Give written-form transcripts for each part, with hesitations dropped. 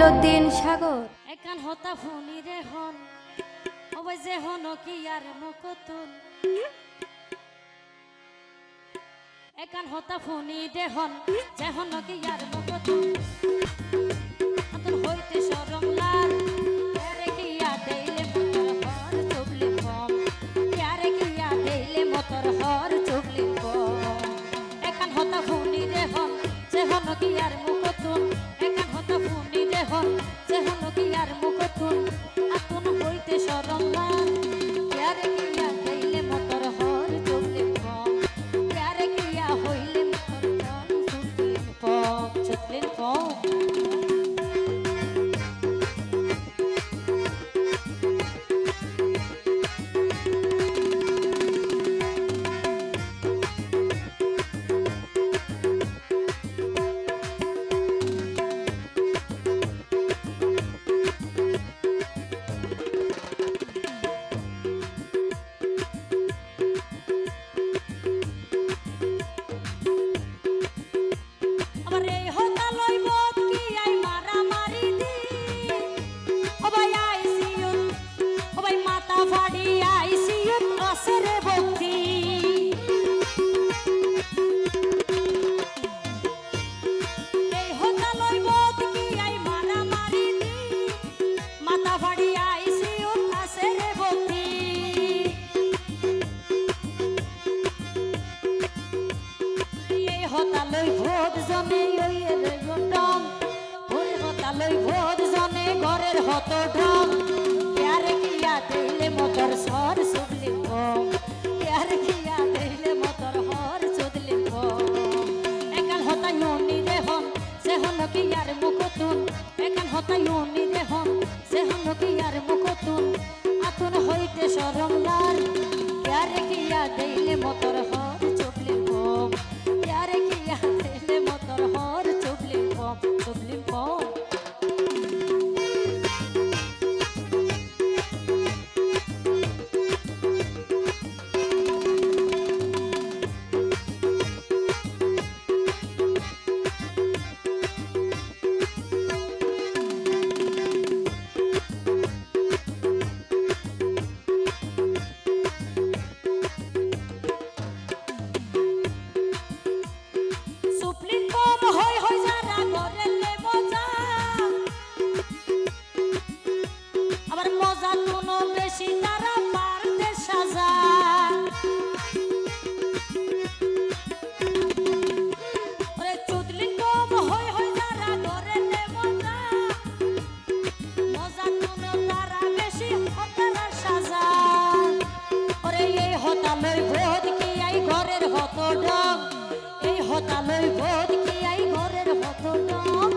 মঈনুদ্দিন সাগর একান হতা ফোনি রে হন ওই যে হন কি আর মুকুতুন একান হতা ফোনি রে হন যে হন কি আর মুকুতুন আতন হইতে শরম লাল আরে কিয়া দেইলে মতর হর চুবলি কম আরে কিয়া দেইলে মতর হর চুবলি কম একান হতা ফোনি রে হন যে হন কি আর মুকুতুন একান হতা ফোনি রে হন যে হন কি আর মুকুতুন আতন হইতে শরম লাল আরে কিয়া দেইলে মতর হর চুবলি কম আরে কিয়া হইলে মতর হর চুবলি কম হতালই ভোট জনে ওইয়ের গন্ডম ওরে হতালই ভোট জনে ঘরের হত ঢম প্যার কিয়া দেইলে মতর সর সুবলি কম প্যার কিয়া দেইলে মতর হর চুদলি কম একাল হতাই উনি রে হন সে হন কি আর মুকুতুন একাল হতাই উনি রে হন সে হন কি আর মুকুতুন আতুন হইতে শরম লাল প্যার কিয়া দেইলে মতর হর চুবলি কম প্যারে কিয়া দেইলে মতর হর চুবলি কম চুবলি কম হতালই ভোট কি আই ঘরের হত ডম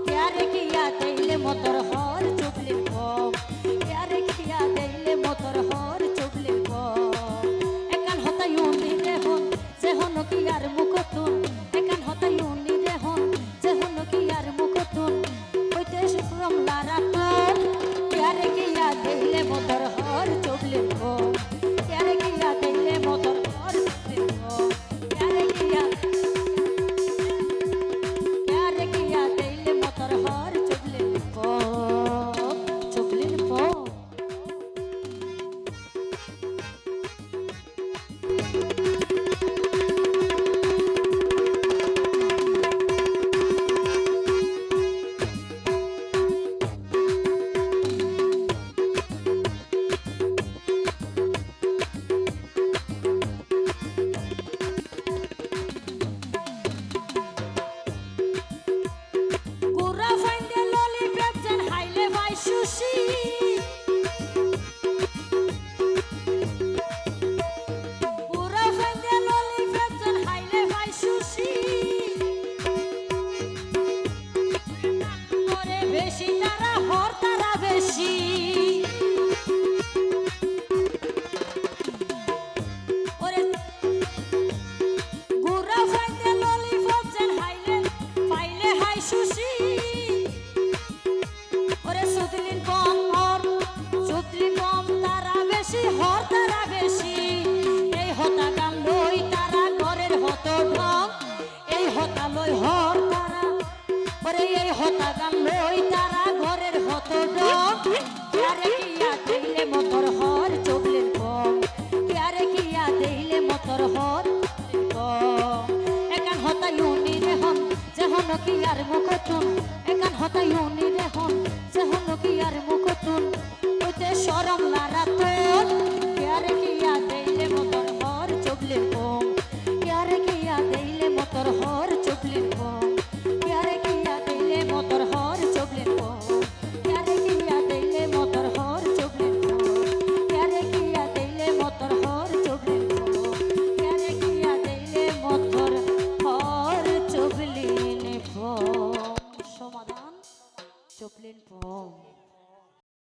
প্যারে কিয়া দেইলে মতর হর চুবলি কম প্যারে কিয়া দেইলে মতর হর চুবলি কম একান হতাই উনি রে হন যে হন কি আর মুকুতুন একান হতাই উনি রে হন যে হন কি আর মুকুতুন হইতে শরম লারা কম প্যারে কিয়া দেইলে মতর হর চুবলি কম প্যারে কিয়া দেইলে মতর হর চুবলি কম প্যারে কিয়া হতা গান লই তারা কি আর মুখতুন একান হতাই উনি